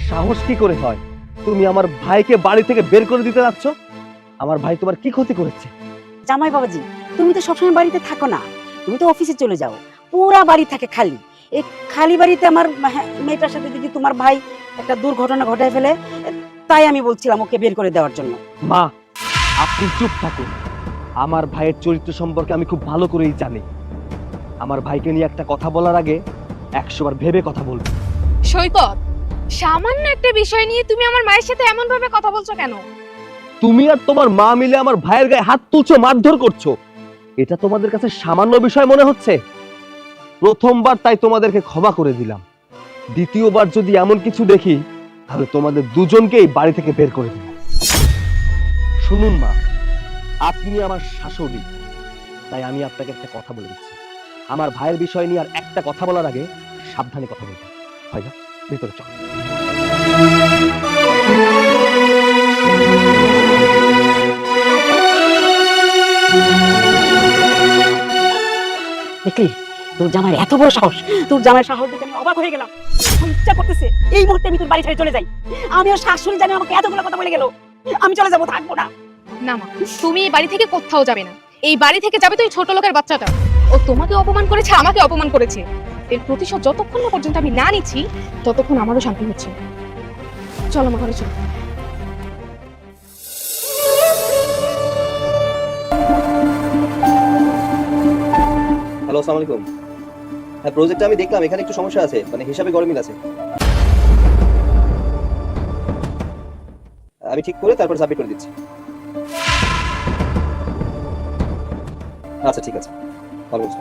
সাহস কি করে হয় তুমি আমার ভাইকে বাড়ি থেকে বের করে দিতে যাচ্ছ? আমার ভাই তোমার কি ক্ষতি করেছে? জামাই বাবাজি, তুমি তো সবসময় বাড়িতে থাকো না, তুমি তো অফিসে চলে যাও, পুরা বাড়ি থাকে খালি। এই খালি বাড়িতে আমার মেয়েটার সাথে যদি তোমার ভাই একটা দুর্ঘটনা ঘটায় ফেলে, তাই আমি বলছিলাম ওকে বের করে দেওয়ার জন্য। মা, আপনি চুপ থাকুন। আমার ভাইয়ের চরিত্র সম্পর্কে আমি খুব ভালো করেই জানি। আমার ভাইকে নিয়ে একটা কথা বলার আগে 100 বার ভেবে কথা বলবেন। সৈকত, সামান্য একটা বিষয় নিয়ে তুমি আমার মায়ের সাথে এমন ভাবে কথা বলছো কেন? তুমি আর তোমার মা মিলে আমার ভাইয়ের গায়ে হাত তুলছো, মারধর করছো। এটা তোমাদের কাছে সামান্য বিষয় মনে হচ্ছে? প্রথমবার তাই তোমাদেরকে ক্ষমা করে দিলাম। দ্বিতীয়বার যদি এমন কিছু দেখি তাহলে তোমাদের দুজনকেই বাড়ি থেকে বের করে দিলাম। শুনুন মা, আপনি আমার শাশুড়ি, তাই আমি আপনাকে একটা কথা বলে দিচ্ছি। আমার ভাইয়ের বিষয় নিয়ে আর একটা কথা বলার আগে সাবধানে কথা বলবেন। ভাইয়া, ভেতরে চল। দেখলি তোর জামাই এত বড় সাহস! তোর জামাই সাহস দেখে আমি অবাক হয়ে গেলাম। আমার ইচ্ছা করতেছে এই মুহূর্তে আমি তোর বাড়ি ছেড়ে চলে যাই। আমি ওর শাশুড়ি জানি আমাকে এতগুলো কথা বলে গেল, আমি চলে যাবো, থাকবো না। না মা, তুমি এই বাড়ি থেকে কোথাও যাবে না। এই বাড়ি থেকে যাবে তো এই ছোট লোকের বাচ্চাটা। ও তোমাকে অপমান করেছে, আমাকে অপমান করেছে। এর প্রতিশোধ যতক্ষণ না পর্যন্ত আমি না নিচ্ছি, ততক্ষণ আমারও শান্তি হচ্ছে না। চলো মা, ঘরে চলো। হ্যালো, আসসালামু আলাইকুম। হ্যাঁ, প্রজেক্টটা আমি দেখলাম, এখানে একটু সমস্যা আছে, মানে হিসাবে গরমিল আছে। আমি ঠিক করে তারপর সাবমিট করে দিচ্ছি। আচ্ছা, ঠিক আছে। ভালো বলছো।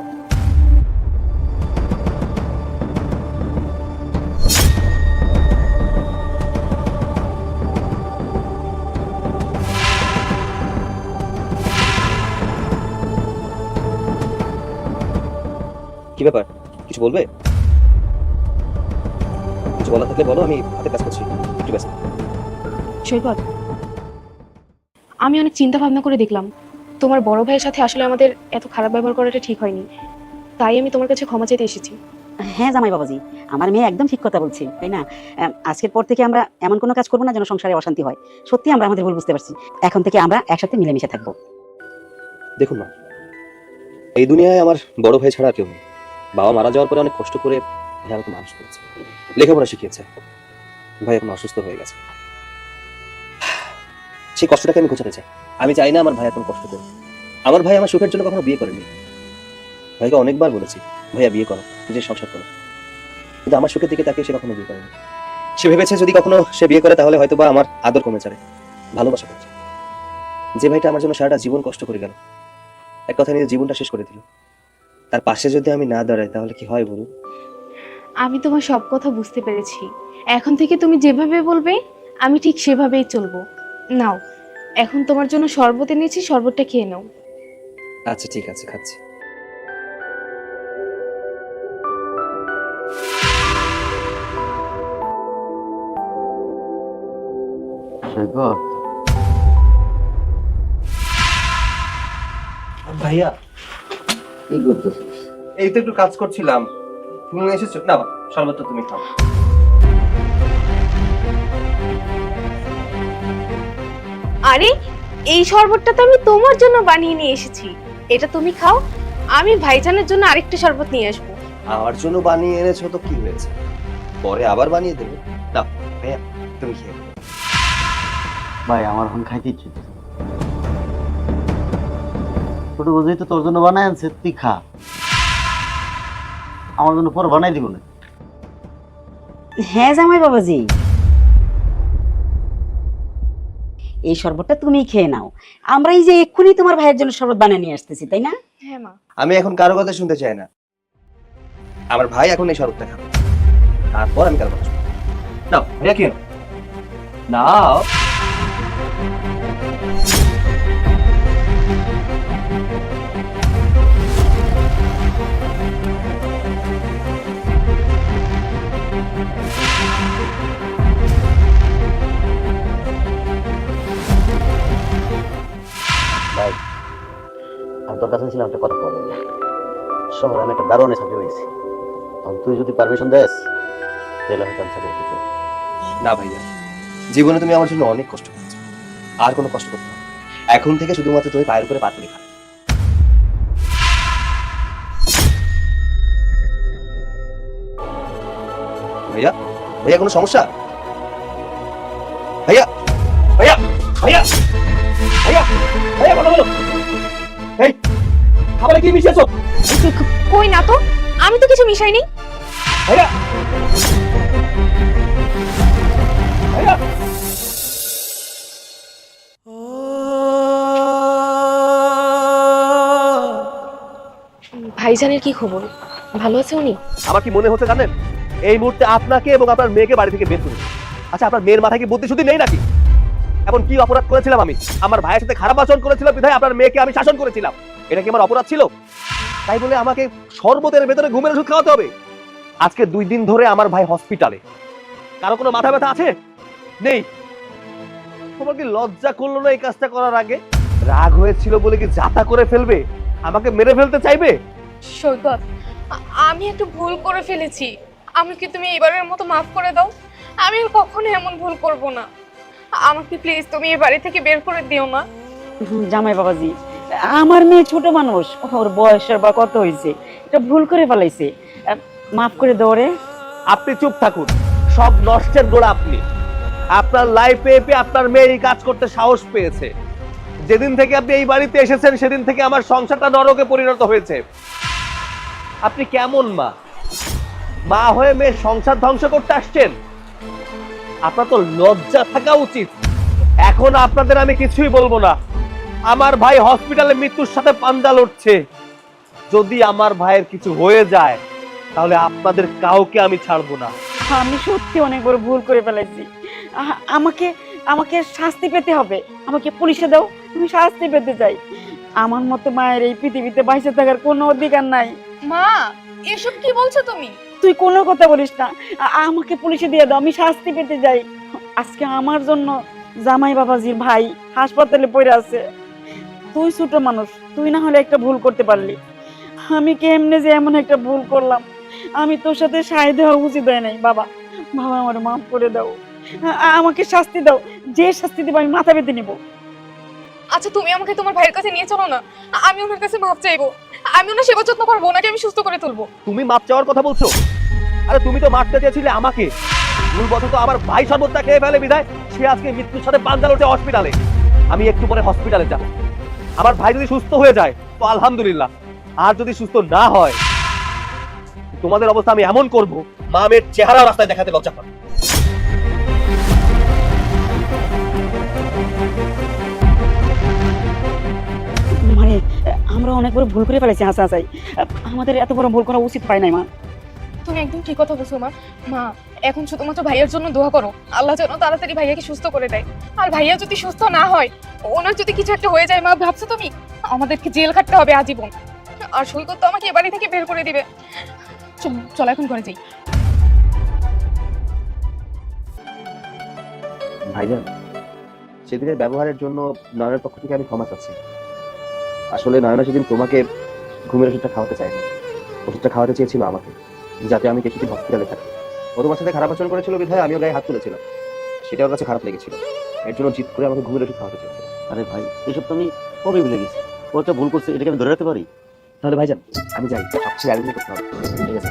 কি ব্যাপার, কিছু বলবে? কিছু বলার থাকলে বলো, আমি হাতে কাজ করছি, একটু ব্যস্ত। সৈকত, আমি অনেক চিন্তা ভাবনা করে দেখলাম তোমার বড় ভাইয়ের সাথে আসলে আমাদের এত খারাপ ব্যবহার করাটা ঠিক হয়নি। তাই আমি তোমার কাছে ক্ষমা চাইতে এসেছি। হ্যাঁ জামাই বাবাজি, আমার মেয়ে একদম ঠিক কথা বলছে, তাই না? আজকের পর থেকে আমরা এমন কোনো কাজ করবো না যেন সংসারে অশান্তি হয়। সত্যি আমরা আমাদের ভুল বুঝতে পারছি। এখন থেকে আমরা একসাথে মিলেমিশে থাকবো। দেখুন মা, এই দুনিয়ায় আমার বড় ভাই ছাড়া আর কেউ নেই। বাবা মারা যাওয়ার পরে অনেক কষ্ট করে ভাই আমাকে মানুষ করেছে, লেখাপড়া শিখিয়েছে। ভাই এখন অসুস্থ হয়ে গেছে, সেই কষ্টটাকে আমি ঘোচাতে চাই। আমি চাই না আমার ভাই এখন কষ্ট করুক। আমার ভাই আমার সুখের জন্য কখনো বিয়ে করেনি। ভাইকে অনেকবার বলেছি, ভাইয়া বিয়ে করো, নিজের সংসার করো, কিন্তু আমার সুখের দিকে তাকে সে কখনো বিয়ে করেনি। সে ভেবেছে যদি কখনো সে বিয়ে করে তাহলে হয়তো বা আমার আদর কমে যাবে, ভালোবাসা কমে যাবে। যে ভাইটা আমার জন্য সারাটা জীবন কষ্ট করে গেল, এক কথা নিজের জীবনটা শেষ করে দিল, তার পাশে যদি আমি না দাঁড়াই তাহলে কি হয় বলুন? আমি তোমার সব কথা বুঝতে পেরেছি। এখন থেকে তুমি যেভাবে বলবে আমি ঠিক সেভাবেই চলবো। নাও, এখন তোমার জন্য শরবত এনেছি, শরবতটা খেয়ে নাও। আচ্ছা, ঠিক আছে, খাচ্ছি। সৈকত, ভাইয়া, কি করতেছিস? এই তো একটু কাজ করছিলাম। তুমি এসেছো না? শরবতটা তুমি খাও। আরে, এই শরবতটা তো আমি তোমার জন্য বানিয়ে নিয়ে এসেছি, এটা তুমি খাও। আমি ভাইজানের জন্য আরেকটা শরবত নিয়ে আসবো। আমার জন্য বানিয়ে এনেছো তো কি হয়েছে, পরে আবার বানিয়ে দেবো। না ভাইয়া, তুমি খেয়ে নাও। ভাই, আমার এখন খাইতে ইচ্ছে করছে। ছোট বুঝেই তো তোর জন্য বানাই আনছে, তুই খা। আমার জন্য পরে বানাই দিব না। হ্যাঁ জামাই বাবাজি, এই শরবতটা তুমি খেয়ে নাও। আমরা এই যে এক্ষুনি তোমার ভাইয়ের জন্য শরবত বানিয়ে নিয়ে আসতেছি, তাই না? হ্যাঁ মা। আমি এখন কারো কথা শুনতে চাই না। আমার ভাই এখন এই শরবতটা খাবে, তারপর আমি কারো কথা শুনবো। নাও ভাইয়া, খেয়ে নাও। নাও। ভাই, আমি তোর কাছে ছিলাম একটা কথা বলে। শহরে আমি একটা দারোয়ানের চাকরি পেয়েছি। তুই যদি পারমিশন দেস তাহলে হয়তো আমি চাকরি করতে। না ভাইয়া, জীবনে তুমি আমার জন্য অনেক কষ্ট করেছো, আর কোনো কষ্ট করতে হবে না। এখন থেকে শুধুমাত্র তুমি পায়ের উপরে পা তুলে খাবে। ভাইয়া, ভাইয়া কোনো সমস্যা? ভাইয়া, ভাইয়া, ভাইয়া, ভাইয়া, ভাইয়া কথা বলো। এই খাবারে কি মিশিয়েছো? কই না তো, আমি তো কিছু মিশাইনি। ভাইয়া, ভাইয়া, ভাইজানের কি খবর, ভালো আছে উনি? আমার কি মনে হচ্ছে জানেন, এই মুহূর্তে আপনাকে এবং আপনার মেয়েকে বাড়ি থেকে বের করে। আচ্ছা, আপনার মেয়ের মাথায় কি বুদ্ধি শুদ্ধি নেই নাকি? এখন কি অপরাধ করেছিলাম আমি? আমার ভাইয়ের সাথে খারাপ আচরণ করেছিলাম বিধায় আপনার মেয়েকে আমি শাসন করেছিলাম, এটা কি আমার অপরাধ ছিল? তাই বলে আমাকে শরবতের ভেতরে ঘুমের ওষুধ খাওয়াতে হবে? আজকে 2 দিন ধরে আমার ভাই হসপিটালে। কারো কোনো মাথা ব্যথা আছে? নেই। তোমার কি লজ্জা করলো না এই কাজটা করার আগে? রাগ হয়েছিল বলে কি যাতা করে ফেলবে? আমাকে মেরে ফেলতে চাইবে? সৈকত, আমি একটু ভুল করে ফেলেছি, আমাকে তুমি এবারের মতো মাফ করে দাও। আমি আর কখনো এমন ভুল করব না। আমাকে প্লিজ তুমি এই বাড়ি থেকে বের করে দিও না। জামাই বাবাজি, আমার মেয়ে ছোট মানুষ, ওর বয়সের বা কত হয়েছে, এটা ভুল করে ফেলাইছে, মাফ করে দাও রে। আপনি চুপ থাকুন, সব নষ্টের গোড়া আপনি। আপনার লাইফে আপনার মেয়ে এই কাজ করতে সাহস পেয়েছে। যেদিন থেকে আপনি এই বাড়িতে এসেছেন সেদিন থেকে আমার সংসারটা নরকে পরিণত হয়েছে। আপনি কেমন মা? মা হয়ে মেয়ের সংসার ধ্বংস করতে আসছেন? আপনার তো লজ্জা থাকা উচিত। এখন আপনাদের আমি কিছুই বলবো না। আমার ভাই হসপিটালে মৃত্যুর সাথে পাঞ্জা লড়ছে। যদি আমার ভাইয়ের কিছু হয়ে যায় তাহলে আপনাদের কাউকে আমি ছাড়বো না। আমি সত্যি অনেক বড় ভুল করে ফেলাইছি। আমাকে আমাকে শাস্তি পেতে হবে। আমাকে পুলিশে দাও, আমি শাস্তি পেতে চাই। আমার মতো মায়ের এই পৃথিবীতে বাইসে থাকার কোনো অধিকার নাই। মা, এসব কি বলছো তুমি? তুই কোনো কথা বলিস না, আমাকে পুলিশে দিয়ে দাও, আমি শাস্তি পেতে যাই। আজকে আমার জন্য জামাই বাবাজির ভাই হাসপাতালে পড়ে আছে। তুই ছোট মানুষ, তুই না হলে একটা ভুল করতে পারলি। আমি কেমনে যে এমন একটা ভুল করলাম, আমি তোর সাথে সায় দেওয়া উচিত হয় নাই। বাবা, বাবা আমার মাফ করে দাও, আমাকে শাস্তি দাও। যে শাস্তি দেবো আমি মাথা পেতে নিব। আচ্ছা, তুমি আমাকে তোমার ভাইয়ের কাছে নিয়ে চলো না, আমি ওনার কাছে মাপ চাইবো। আমি ওনার সেবা যত্ন করবো, ওনাকে আমি সুস্থ করে তুলবো। তুমি মাপ চাওয়ার কথা বলছো? আরে তুমি তো মারতে চেয়েছিলে আমাকে। ভুলবশত আমার ভাই শরবতটা খেয়ে ফেলে বিধায় সে আজকে মৃত্যুর সাথে পাঞ্জা লড়ছে হসপিটালে। আমি একটু পরে হসপিটালে যাব। আমার ভাই যদি সুস্থ হয়ে যায় তো আলহামদুলিল্লাহ, আর যদি সুস্থ না হয় তোমাদের অবস্থা আমি এমন করব, মা মেয়ের চেহারা রাস্তায় দেখাতে লজ্জা পাবে। মানে আমরা অনেক বড় ভুল করে ফেলেছি। হাসা হাসাই, আমাদের এত বড় ভুল করা উচিত হয় নাই। মা, তুমি একদম ঠিক কথা বলছো মা। মা, এখন শুধুমাত্র ভাইয়ার জন্য দোয়া করো, আল্লাহ যেন তাড়াতাড়ি ভাইয়াকে সুস্থ করে দেয়। আর ভাইয়া যদি সুস্থ না হয়, ওনার যদি কিছু একটা হয়ে যায়, মা ভাবছো তুমি আমাদেরকে জেল খাটতে হবে আজীবন। আর সৈকত তো আমাকে এ বাড়ি থেকে বের করে দিবে। চল এখন ঘরে যাই। ভাইজান, সেদিনের ব্যবহারের জন্য নয়নের পক্ষ থেকে আমি ক্ষমা চাচ্ছি। আসলে নয়না সেদিন তোমাকে ঘুমের ওষুধটা খাওয়াতে চায়নি, ওষুধটা খাওয়াতে চেয়েছিল আমাকে, যাতে আমি কিছুদিন হসপিটালে থাকি। ও তোমার সাথে খারাপ আচরণ করেছিল বিধায় আমিও গায়ে হাত তুলেছিলাম, সেটা ওর কাছে খারাপ লেগেছিল। এর জন্য জিদ করে আমাকে ঘুমের ওষুধ খাওয়াতে চেয়েছিল। আরে ভাই, এসব তো আমি কবে ভুলে গেছি। ও একটা ভুল করছে, এটাকে আমি ধরে রাখতে পারি? তাহলে ভাইজান আমি যাই, সবচেয়ে আয়োজন করতে হবে। ঠিক আছে?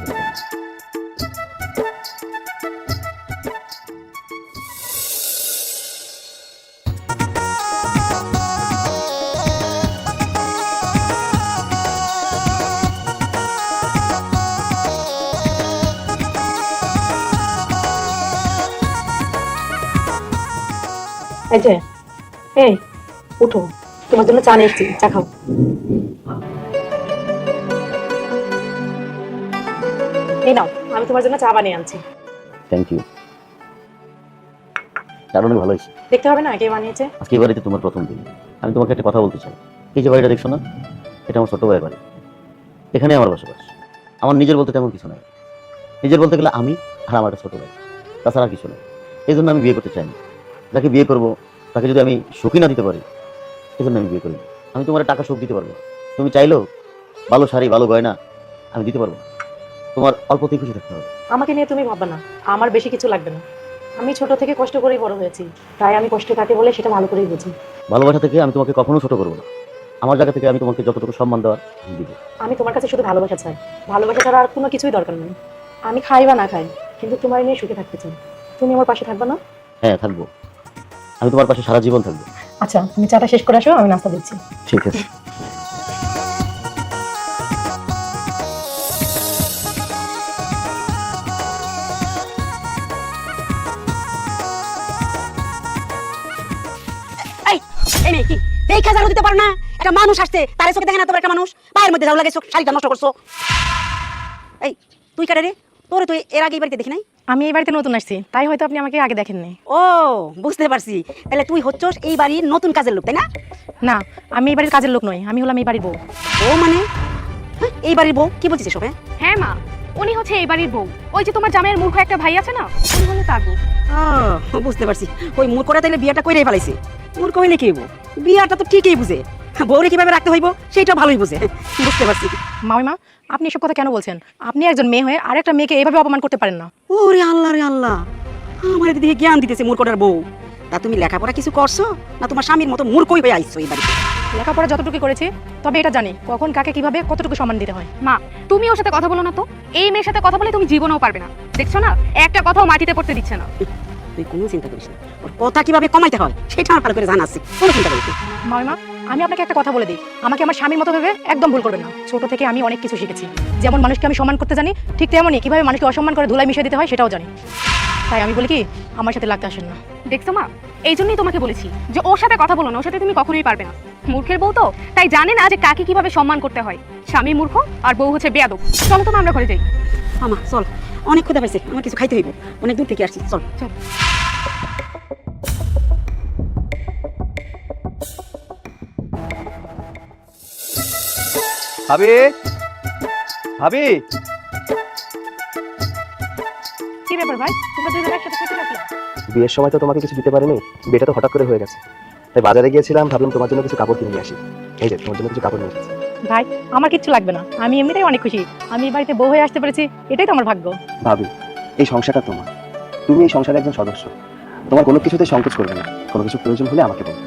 এই যে, এই উঠো, তোমার জন্য চা নিয়ে এসেছি, চা খাও। এই নাও, আমি তোমার জন্য চা বানিয়ে আনছি। থ্যাংক ইউ, চার অনেক ভালো হয়েছে। দেখতে হবে না কে বানিয়েছে? আজকে এই বাড়িতে তোমার প্রথম দিন। আমি তোমাকে একটা কথা বলতে চাই। এই যে বাড়িটা দেখছো না, এটা আমার ছোট ভাইয়ের বাড়ি। এখানে আমার বসবাস। আমার নিজের বলতে তেমন কিছু নাই। নিজের বলতে গেলে আমি আর আমার একটা ছোট ভাই, তাছাড়া আর কিছু নেই। এই জন্য আমি বিয়ে করতে চাই না। যাকে বিয়ে করবো তাকে যদি আমি সুখী না দিতে পারি, এই জন্য আমি বিয়ে করি। আমি তোমার টাকা সুখ দিতে পারবো না। তুমি চাইলেও ভালো শাড়ি, ভালো গয়না আমি দিতে পারবো না। তোমার অল্পতেই খুশি থাকতে হবে। আমাকে নিয়ে তুমি ভাববে না, আমার বেশি কিছু লাগবে না। আমি ছোট থেকে কষ্ট করেই বড় হয়েছি, তাই আমি কষ্ট কাকে বলে সেটা ভালো করেই বুঝি। ভালোবাসা থেকে আমি তোমাকে কখনো ছোট করবো না। আমার জায়গা থেকে আমি তোমাকে যতটুকু সম্মান দেওয়ার আমি দিব। আমি তোমার কাছে শুধু ভালোবাসা চাই, ভালোবাসা ছাড়া আর কোনো কিছুই দরকার নেই। আমি খাই বা না খাই, কিন্তু তোমার নিয়ে সুখে থাকতে চাই। তুমি আমার পাশে থাকবে না? হ্যাঁ, থাকবো। আমি তোমার পাশে সারা জীবন থাকবো। আচ্ছা, তুমি চাটা শেষ করে আসো, আমি নাস্তা দিচ্ছি। ঠিক আছে। এই এই মেয়ে কি দেখা জানো দিতে পারো না? একটা মানুষ আসছে, তারে চোখে দেখে না তোমার একটা মানুষ, পায়ের মধ্যে যাও লাগাইছো, শাড়িটা নষ্ট করছো। এই তুই কাটে রে, তোরে তুই এর আগে এই বাড়িতে দেখি নাই? আমি এই বাড়িতে নতুন আসছি, তাই হয়তো আপনি আমাকে আগে দেখেননি। ও বুঝতে পারছি, তাহলে তুই হচ্ছস এই বাড়ির নতুন কাজের লোক, তাই না? না, আমি এই বাড়ির কাজের লোক নই, আমি হলাম এই বাড়ির বউ। ও মানে হ্যাঁ, এই বাড়ির বউ? কি বলছিস এসব? হ্যাঁ হ্যাঁ মা, উনি হচ্ছে এই বাড়ির বউ। ওই যে তোমার জামাইয়ের মূর্খ একটা ভাই আছে না, উনি হলো তার বউ। বুঝতে পারছি, ওই মূর্খরা তাইলে বিয়াটা কইরাই ফেলাইছে। মূর্খ হইলে কি হইব? বিয়াটা তো ঠিকই বুঝে, বউরে কিভাবে রাখতে হইব সেটা ভালোই বুঝে। বুঝতে পারছি। মামিমা, আপনি এসব কথা কেন বলছেন? আপনি একজন মেয়ে হয়ে আরেকটা মেয়েকে এভাবে অপমান করতে পারেন না। ওরে আল্লাহ রে আল্লাহ, আমার দিকে জ্ঞান দিতেছে মূর্খটার বউ। তা তুমি লেখাপড়া কিছু করছো না তোমার স্বামীর মতো মূর্খই হয়ে আইছো এই বাড়িতে? লেখাপড়া যতটুকু করেছি, তবে এটা জানি কখন কাকে কিভাবে কতটুকু সম্মান দিতে হয়। মা, তুমি ওর সাথে কথা বলো না তো। এই মেয়ের সাথে কথা বলে তুমি জীবনেও পারবে না। দেখছো না, একটা কথাও মাটিতে পড়তে দিচ্ছে না। তুই কোনো চিন্তা করিস না, ওর কথা কিভাবে কমাইতে হয় সেটা আমার ভালো করে জানা আছে, কোনো চিন্তা করিস না। মামিমা, আমি আপনাকে একটা কথা বলে দিই, আমাকে আমার স্বামীর মতো ভেবে একদম ভুল করবেন না। ছোট থেকে আমি অনেক কিছু শিখেছি। যেমন মানুষকে আমি সম্মান করতে জানি, ঠিক তেমনই কিভাবে মানুষকে অসম্মান করে ধুলাই মিশিয়ে দিতে হয় সেটাও জানি। তাই আমি বলি কি, আমার সাথে লাগতে আসেন না। দেখছো মা, এই জন্যই তোমাকে বলেছি যে ওর সাথে কথা বলো না, ওর সাথে তুমি কখনোই পারবে না। মূর্খের বউ তো, তাই জানে না যে কাকে কিভাবে সম্মান করতে হয়। স্বামী মূর্খ আর বউ হচ্ছে বেয়াদব। চলো তো মা, আমরা ঘরে যাই। আমা চল, অনেক ক্ষুধা পাইছে, আমার কিছু খাইতে হইব, অনেক দূর থেকে আসছি, চল চল। ভাবি, ভাবি, কি ব্যাপার ভাই, তোমরা দুজন একসাথে কোথায় গেছিলে? বিয়ের সময় তো তোমাকে কিছু দিতে পারিনি, বিয়েটা তো হঠাৎ করে হয়ে গেছে। তাই বাজারে গিয়েছিলাম, ভাবলাম তোমার জন্য কিছু কাপড় কিনে নিয়ে আসি। এই যে তোমার জন্য কিছু কাপড় নিয়ে এসেছি। ভাই, আমার কিচ্ছু লাগবে না, আমি এমনিতেই অনেক খুশি। আমি এই বাড়িতে বউ হয়ে আসতে পেরেছি, এটাই তো আমার ভাগ্য। ভাবি, এই সংসারটা তোমার, তুমি এই সংসারের একজন সদস্য। তোমার কোনো কিছুতে সংকোচ করবে না, কোনো কিছু প্রয়োজন হলে আমাকে বলবে।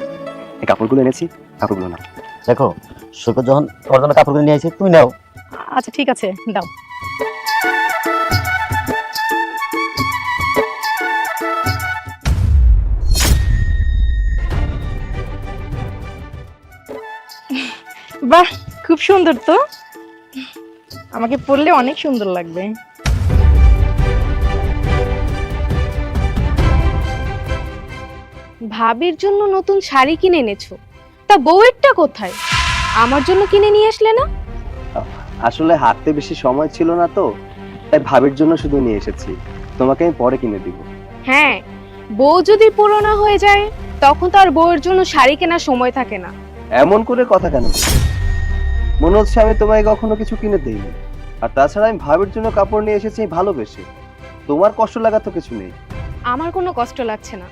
এই কাপড়গুলো এনেছি, কাপড়গুলো নাও। দেখো, সৈকত যখন তোমার জন্য কাপড় কিনে নিয়ে আসি, তুমি নাও। আচ্ছা ঠিক আছে, দাও। বাহ, খুব সুন্দর তো, আমাকে পরলে অনেক সুন্দর লাগবে। ভাবির জন্য নতুন শাড়ি কিনে এনেছো, তা বউয়েরটা কোথায়? আমার জন্য কিনে নিয়ে আসলে না? আসলে হাতে বেশি সময় ছিল না তো, তাই ভাবির জন্য শুধু নিয়ে এসেছি। তোমাকে আমি পরে কিনে দিব। হ্যাঁ, বউ যদি পুরনো হয়ে যায় তখন তো আর বউয়ের জন্য শাড়ি কেনার সময় থাকে না। এমন করে কথা কেন বলছো? মনে হচ্ছে আমি তোমায় কখনো কিছু কিনে দেইনি। আর তাছাড়া আমি ভাবির জন্য কাপড় নিয়ে এসেছি ভালোবেসে। তোমার কষ্ট লাগা তো কিছু নেই। আমার কোনো কষ্ট লাগছে না,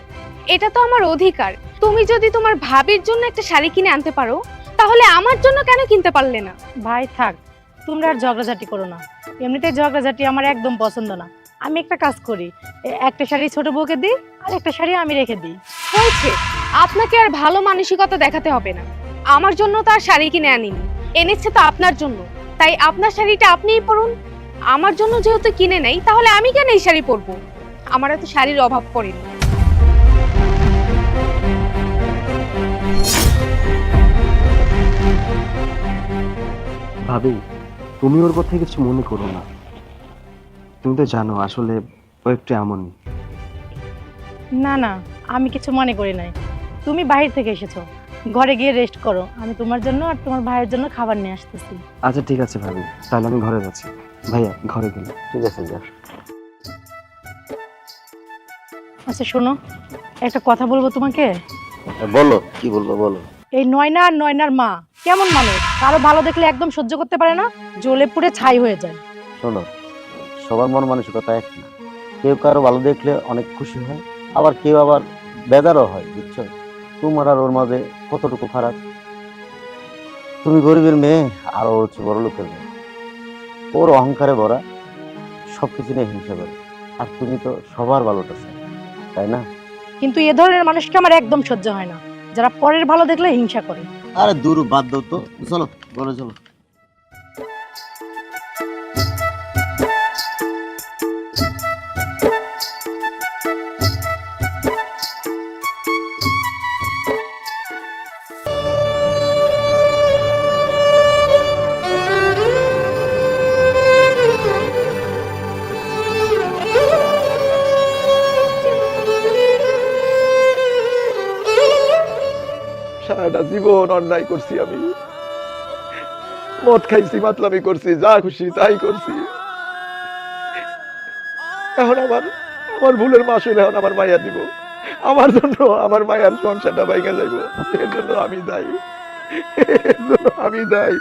এটা তো আমার অধিকার। তুমি যদি তোমার ভাবির জন্য একটা শাড়ি কিনে আনতে পারো, তাহলে আমার জন্য কেন কিনতে পারলে না? ভাই থাক, তোমরা আর ঝগড়াঝাটি করো না। এমনিতে ঝগড়াঝাটি আমার একদম পছন্দ না। আমি একটা কাজ করি, একটা শাড়ি ছোট বউকে দিই আর একটা শাড়ি আমি রেখে দিই। হয়েছে, আপনাকে আর ভালো মানসিকতা দেখাতে হবে না। আমার জন্য তো আর শাড়ি কিনে আনিনি, এনেছে তো আপনার জন্য। তাই আপনার শাড়িটা আপনিই পরুন। আমার জন্য যেহেতু কিনে নেই, তাহলে আমি কেন এই শাড়ি পরবো? আমার এত শাড়ির অভাব পড়েনি। ভাবি, তুমি ওর কথা কিছু মনে করো না। তুমি তো জানো আসলে ও একটু এমনই। না না, আমি কিছু মনে করি নাই। তুমি বাইরে থেকে এসেছো, ঘরে গিয়ে রেস্ট করো। আমি তোমার জন্য আর তোমার ভাইয়ের জন্য খাবার নিয়ে আসতেছি। আচ্ছা ঠিক আছে ভাবি, তাহলে আমি ঘরে যাচ্ছি। ভাইয়া ঘরে গেলে। ঠিক আছে, যা। আচ্ছা শোনো, একটা কথা বলবো তোমাকে। বলো, কি বলবো বলো। এই নয়না আর নয়নার মা কেমন মানুষ, কারো ভালো দেখলে একদম সহ্য করতে পারে না, জ্বলে পুড়ে ছাই হয়ে যায়। শোনো, সবার মন মানসিকতা এক না। কেউ কারো ভালো দেখলে অনেক খুশি হয়, আবার কেউ আবার বেজারও হয়, বুঝছো? তোমার আর ওর মাঝে কতটুকু ফারাক। তুমি গরিবের মেয়ে আর ও হচ্ছে বড় লোকের মেয়ে। ওর অহংকারে ভরা, সবকিছু নিয়ে হিংসা করে। আর তুমি তো সবার ভালোটা চাই, তাই না? কিন্তু এ ধরনের মানুষকে আমার একদম সহ্য হয় না, যারা পরের ভালো দেখলে হিংসা করে। আরে দূর বাদ দাও তো, চলো ঘরে চলো। সারাটা জীবন অন্যায় করছি আমি, মদ খাইছি, মাতলামি করছি, যা খুশি তাই করছি। এখন আমার আমার ভুলের মাসুল এখন আমার মায়া দিব, আমার জন্য আমার মায়ার সংসারটা বাইকা যাইব, এর জন্য আমি দায়ী, এর জন্য আমি দায়ী।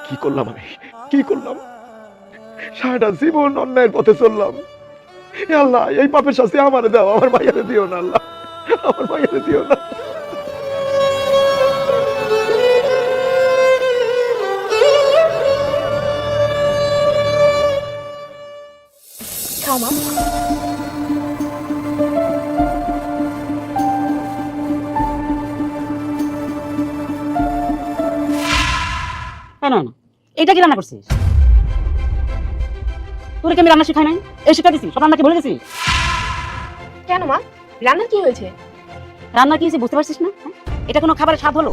কি করলাম আমি, কি করলাম? সারাটা জীবন অন্যায়ের পথে চললাম। এ আল্লাহ, এই পাপের শাস্তি আমারে দাও, আমার মায়ারে দিও না আল্লাহ, আমার মায়ারে দিও না। খাও মা। না, এটা কি রান্না করছিস? তোর কি আমি রান্না শেখাই নাই? এই শিক্ষা দিছি, সব রান্না কি ভুলে গেছিস? কেন মা, রান্না কি হয়েছে? রান্না কি হয়েছে বুঝতে পারছিস না? হ্যাঁ? এটা কোনো খাবারের স্বাদ হলো?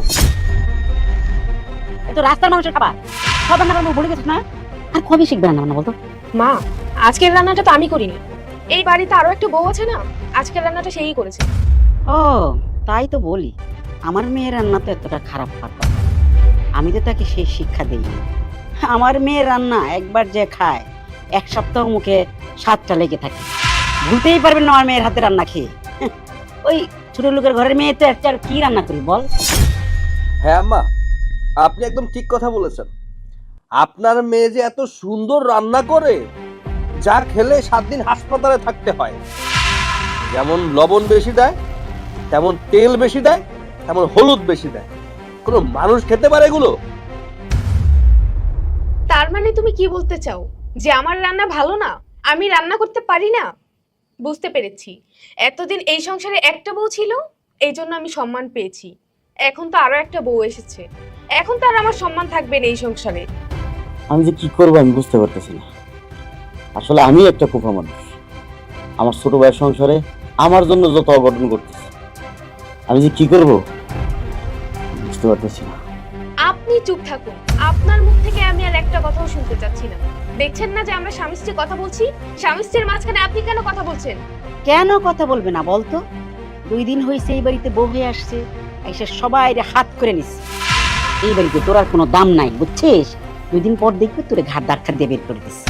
এটা তো রাস্তার মানুষের খাবার, সব রান্না করা ভুলে গেছিস না? আর কবে শিখবে রান্না বান্না বলতো? মা, আজকের রান্নাটা তো আমি করিনি, এই বাড়িতে আরো একটা বউ আছে না, আজকের রান্নাটা সেই করেছে। ও তাই তো বলি, আমার মেয়ের রান্না তো এতটা খারাপ পারত, আমি তো তাকে সেই শিক্ষা দিই। আমার মেয়ের রান্না একবার যে খায় এক সপ্তাহ মুখে স্বাদটা লেগে থাকে, ভুলতেই পারবেন না আমার মেয়ের হাতে রান্না খেয়ে। ওই ছোট লোকের ঘরের মেয়ে তো একটা আর কি রান্না করি বল? হ্যাঁ আম্মা, আপনি একদম ঠিক কথা বলেছেন। আপনার মেয়ে যে এত সুন্দর রান্না করে, যা খেলে 7 দিন হাসপাতালে থাকতে হয়। যেমন লবণ বেশি দেয়, তেমন তেল বেশি দেয়, তেমন হলুদ বেশি দেয়। কোনো মানুষ খেতে পারে এগুলো? তার মানে তুমি কি বলতে চাও যে আমার রান্না ভালো না, আমি রান্না করতে পারি না? বুঝতে পেরেছি, এতদিন এই সংসারে একটা বউ ছিল, এই জন্য আমি সম্মান পেয়েছি। এখন তো আরো একটা বউ এসেছে, এখন তো আর আমার সম্মান থাকবে না এই সংসারে। আমি যে কি করবো আমি বুঝতে পারতেছি না। আসলে আমি একটা কুফা মানুষ, আমার ছোট ভাইয়ের সংসারে আমার জন্য যত অঘটন করতেছে, আমি যে কি করব বুঝতে পারতেছি না। আপনি চুপ থাকুন, আপনার মুখ থেকে আমি আর একটা কথাও শুনতে চাচ্ছি না। দেখছেন না যে আমরা স্বামী স্ত্রী কথা বলছি, স্বামী স্ত্রীর মাঝখানে আপনি কেন কথা বলছেন? কেন কথা বলবে না বলতো? 2 দিন হয়েছে এই বাড়িতে বউ হয়ে আসছে, এসে সবাই হাত করে নিচ্ছে। এই বাড়িতে তোর আর কোনো দাম নাই, বুঝছিস? 2 দিন পর দেখবে তোরে ঘাট ধাক্কা দিয়ে বের করে দিচ্ছে।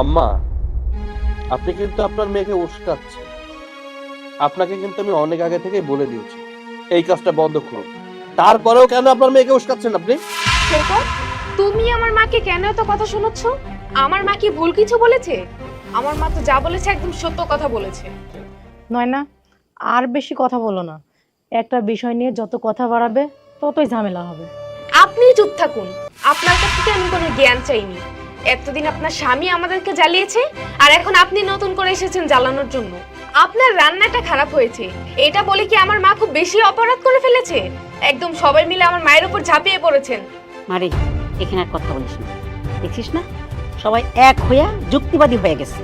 আম্মা, আপনি কিন্তু আপনার মেয়েকে উস্কাচ্ছেন। আপনাকে কিন্তু আমি অনেক আগে থেকেই বলে দিয়েছি এই কাজটা বন্ধ করুন, তারপরেও কেন আপনার মেয়েকে উস্কাচ্ছেন আপনি? শেখর, তুমি আমার মাকে কেন এত কথা শোনাচ্ছ? আমার মা কি ভুল কিছু বলেছে? আমার মা তো যা বলেছে একদম সত্য কথা বলেছে। নয়না, আর বেশি কথা বলো না, একটা বিষয় নিয়ে যত কথা বাড়াবে ততই ঝামেলা হবে। আপনি চুপ থাকুন, আপনার কাছ থেকে আমি কোনো জ্ঞান চাইনি। এতদিন আপনার স্বামী আমাদেরকে জ্বালিয়েছে, আর এখন আপনি নতুন করে এসেছেন জ্বালানোর জন্য। আপনার রান্নাটা খারাপ হয়েছে এটা বলে কি আমার মা খুব বেশি অপরাধ করে ফেলেছে? একদম সবাই মিলে আমার মায়ের উপর ঝাঁপিয়ে পড়েছেন। মারে, এখানে আর কথা বলিস না, দেখছিস না সবাই এক হইয়া যুক্তিবাদী হয়ে গেছে।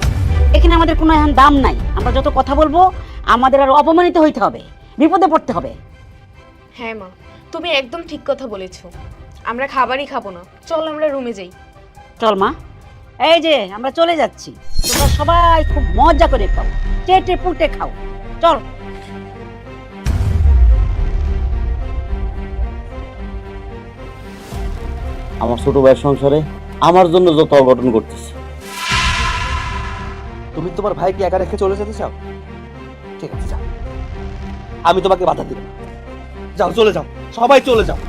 এখানে আমাদের কোনো এখন দাম নাই, আমরা যত কথা বলবো আমাদের আর অপমানিত হইতে হবে, বিপদে পড়তে হবে। হ্যাঁ মা, তুমি একদম ঠিক কথা বলেছো। আমরা খাবারই খাবো না, চল আমরা রুমে যাই। চল মা, এই যে আমরা চলে যাচ্ছি, তোমরা সবাই খুব মজা করে খাও, চেটে পুটে খাও, চল। আমার ছোট ভাইয়ের সংসারে আমার জন্য যত অঘটন করতেছে। তুমি তোমার ভাইকে একা রেখে চলে যেতে চাও? ঠিক আছে, যাও, আমি তোমাকে বাধা দিব না। যাও, চলে যাও, সবাই চলে যাও।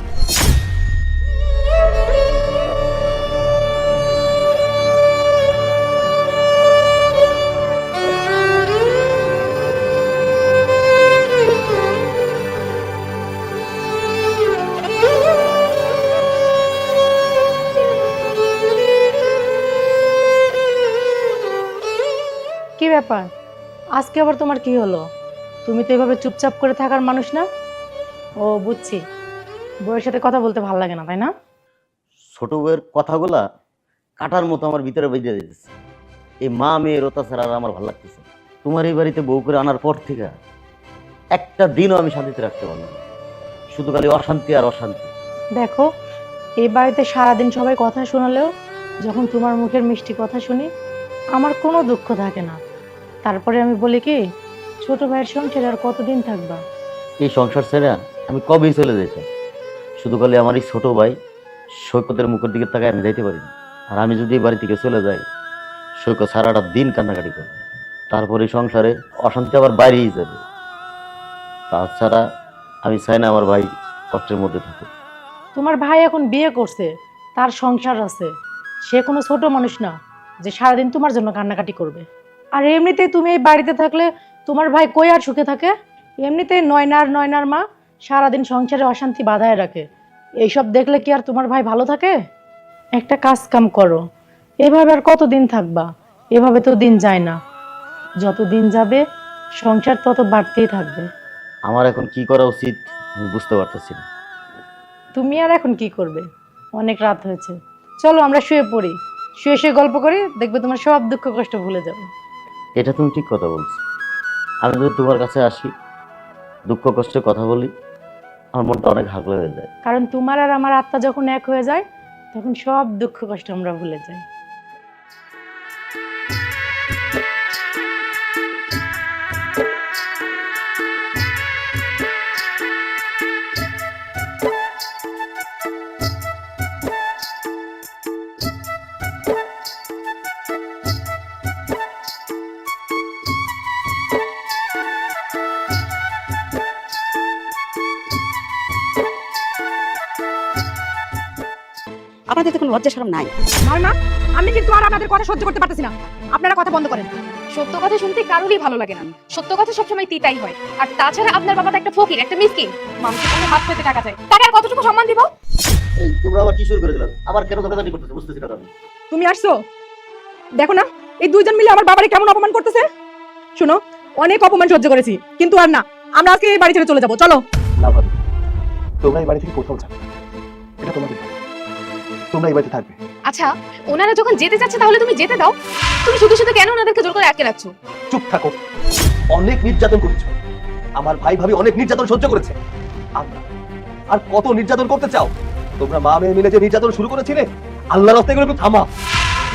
ব্যাপার, আজকে আবার তোমার কি হলো? তুমি তো এভাবে চুপচাপ করে থাকার মানুষ না। ও বুঝছি, বউয়ের সাথে কথা বলতে ভালো লাগে না, তাই না? ছোট বউয়ের কথাগুলা কাটার মতো আমার ভিতরে বেঁধে দিতেছে। এই মা মেয়ের অত্যাচার আর আমার ভালো লাগতেছে না। তোমার এই বাড়িতে বউ করে আনার পর থেকে একটা দিনও আমি শান্তিতে রাখতে পারলাম না, শুধু খালি অশান্তি আর অশান্তি। দেখো, এই বাড়িতে সারাদিন সবাই কথা শোনালেও যখন তোমার মুখের মিষ্টি কথা শুনি আমার কোনো দুঃখ থাকে না। তারপরে আমি বলি কি, ছোট ভাইয়ের সংসারে আর কতদিন থাকবা? এই সংসার ছেড়ে আমি কবেই চলে যেতাম, শুধু খালি আমার এই ছোট ভাই সৈকতের মুখের দিকে তাকায় আমি যাইতে পারি না। আর আমি যদি এই বাড়ি থেকে চলে যাই, সৈকত সারাটা দিন কান্নাকাটি করবে, তারপরে এই সংসারে অশান্তি আবার বাইরেই যাবে। তাছাড়া আমি চাই না আমার ভাই কষ্টের মধ্যে থাকে। তোমার ভাই এখন বিয়ে করছে, তার সংসার আছে, সে কোনো ছোট মানুষ না যে সারাদিন তোমার জন্য কান্নাকাটি করবে। আর এমনিতেই তুমি এই বাড়িতে থাকলে তোমার ভাই কই আর সুখে থাকে? এমনিতেই নয়নার মা সারাদিন সংসারে অশান্তি বাধায় রাখে, এইসব দেখলে কি আর তোমার ভাই ভালো থাকে? একটা কাজ কাম করো, এভাবে আর কতদিন থাকবা? এভাবে তো দিন যায় না, যত দিন যাবে সংসার তত বাড়তেই থাকবে। আমার এখন কি করা উচিত আমি বুঝতে পারতেছি না। তুমি আর এখন কি করবে? অনেক রাত হয়েছে, চলো আমরা শুয়ে পড়ি, শুয়ে শুয়ে গল্প করি, দেখবে তোমার সব দুঃখ কষ্ট ভুলে যাবে। এটা তুমি ঠিক কথা বলছো। আমি যদি তোমার কাছে আসি, দুঃখ কষ্টে কথা বলি, আমার মনটা অনেক হালকা হয়ে যায়। কারণ তোমার আর আমার আত্মা যখন এক হয়ে যায় তখন সব দুঃখ কষ্ট আমরা ভুলে যাই। আপনাদের তো কোনো লজ্জা শরম নাই। মা, আমি কিন্তু আর আপনাদের কথা সহ্য করতে পারতেছি না, আপনারা কথা বন্ধ করেন। সত্য কথা শুনতে কারোরই ভালো লাগে না, সত্য কথা সবসময় তিতাই হয়। আর তাছাড়া আপনার বাবা তো একটা ফকির, একটা মিসকিন, মানুষের কাছে হাত পেতে টাকা চায়, তাকে আর কতটুকু সম্মান দিব? এই তোমরা আবার কি শুরু করে দিলাম? আবার কেন ধোকাধাড়ি করতেছো বুঝতেছি না আমি। তুমি আসছো, দেখো না এই দুইজন মিলে আমার বাবারে কেমন অপমান করতেছে। শোনো, অনেক অপমান সহ্য করেছি, কিন্তু আর না, আমরা আজকে এই বাড়ি ছেড়ে চলে যাবো, চলো। না ভাবি, তোমরা এই বাড়ি থেকে কোথাও যাবে না। এটা তোমাদের বাড়ি। তোমরা এই বাড়িতে থাকবে। আচ্ছা, ওনারা যখন যেতে যাচ্ছে তাহলে তুমি যেতে দাও, তুমি শুধু শুধু কেন ওনাদেরকে জোর করে আটকে রাখছো? চুপ থাকো। অনেক নির্যাতন করেছো, আমার ভাই ভাবি অনেক নির্যাতন সহ্য করেছে। আর কত নির্যাতন করতে চাও? তোমরা মা মেয়ে মিলে যে নির্যাতন শুরু করেছিলে, আল্লাহর রাস্তায় এগুলো একটু থামা।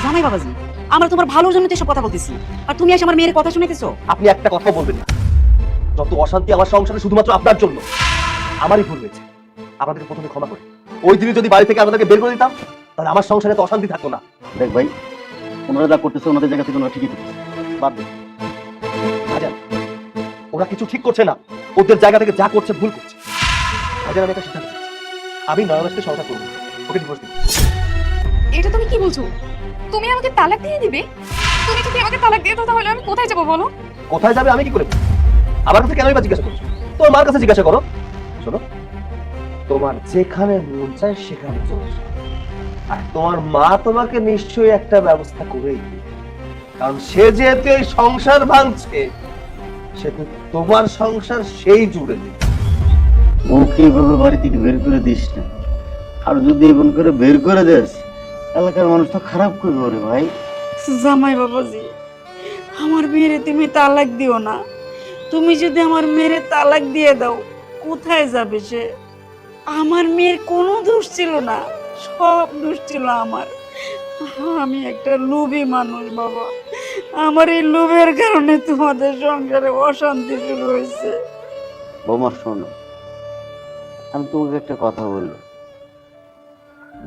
জামাই বাবাজি, আমরা তোমার ভালোর জন্য তো এসব কথা বলতেছি, আর তুমি এসে আমার মেয়ের কথা শুনাইতেছো। আপনি একটা কথা বলবেন না। যত অশান্তি আমার সংসারে শুধুমাত্র আপনার জন্য। আমারই ভুল হয়েছে, আপনাদেরকে প্রথমে ক্ষমা করে ওই দিনই যদি বাড়ি থেকে আপনাদেরকে বের করে দিতাম, তাহলে আমার সংসারে তো অশান্তি থাকতো না। দেখ ভাই, ওনারা যা করতেছে ওনাদের জায়গা থেকে ওনারা ঠিকই করতেছে, বাদ দে। ভাইজান, ওরা কিছু ঠিক করছে না, ওদের জায়গা থেকে যা করছে ভুল করছে। ভাইজান, আমি একটা সিদ্ধান্ত নিয়েছি, আমি নয়নের সাথে সংসার করবো, ওকে ডিভোর্স দিব। এটা তুমি কি বলছো? তুমি আমাকে তালাক দিয়ে দিবে? তুমি যদি আমাকে তালাক দিয়ে দাও তাহলে আমি কোথায় যাবো বলো? কোথায় যাবে আমি কি করে বলবো? আমার কাছে কেনই বা জিজ্ঞাসা করছো? তোর মার কাছে জিজ্ঞাসা করো। শোনো, তোমার যেখানে মন চায় সেখানে চলে যাও। আর তোমার মা তোমাকে নিশ্চয়ই একটা ব্যবস্থা করেই দিবে, কারণ সে যেহেতু এই সংসার ভাঙছে, সেহেতু তোমার সংসার সেই জুড়ে দেবে। ওকে এভাবে বাড়ি থেকে বের করে দিস না, আর যদি এমন করে বের করে দিস এলাকার মানুষ তো খারাপ করবে রে ভাই। জামাই বাবাজি, আমার মেয়েরে তুমি তালাক দিও না। তুমি যদি আমার মেয়েরে তালাক দিয়ে দাও, কোথায় যাবে সে? আমার মেয়ের কোনো দোষ ছিল না, সব দোষ ছিল আমার। আমি একটা লোভী মানুষ বাবা, আমার এই লোভের কারণে তোমাদের সংসারে অশান্তি শুরু হয়েছে। বৌমা শোনো, আমি তোমাকে একটা কথা বলি,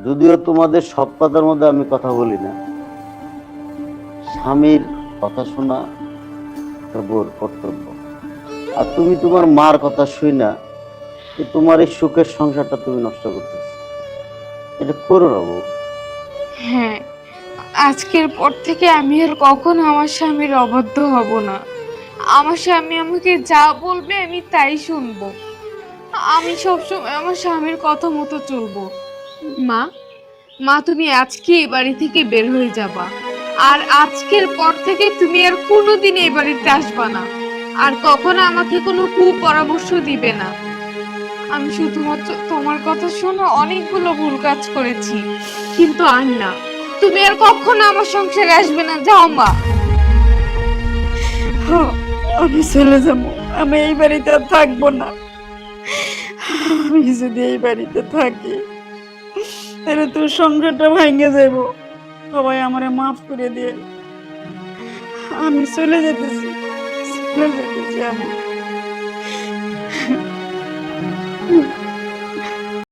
যদিও তোমাদের সব কথার মধ্যে আমি কথা বলি না, স্বামীর কথা শোনা বউর কর্তব্য। আর তুমি তোমার মার কথা শুই না, তোমার এই সুখের সংসারটা তুমি নষ্ট করতেছ, এটা করো না বউ। হ্যাঁ, আজকের পর থেকে আমি আর কখনো আমার স্বামীর অবাধ্য হব না। আমার স্বামী আমাকে যা বলবে আমি তাই শুনবো। আমি সবসময় আমার স্বামীর কথা মতো চলবো। মা, মা তুমি আজকে এই বাড়ি থেকে বের হয়ে যাবা। আর আজকের পর থেকে তুমি আর কোনোদিন এই বাড়িতে আসবা না, আর কখনো আমাকে কোনো কুপরামর্শ দিবে না। আমি শুধুমাত্র তোমার কথা শুনে অনেকগুলো ভুল কাজ করেছি, কিন্তু আর না, তুমি আর কখনো আমার সংসারে আসবে না। যাও মা। আমি চলে যাবো, আমি এই বাড়িতে আর থাকবো না। আমি যদি এই বাড়িতে থাকি তাহলে তোর সংসারটা ভেঙে যাবো। সবাই আমারে মাফ করে দিয়ে, আমি চলে যেতেছি, আমি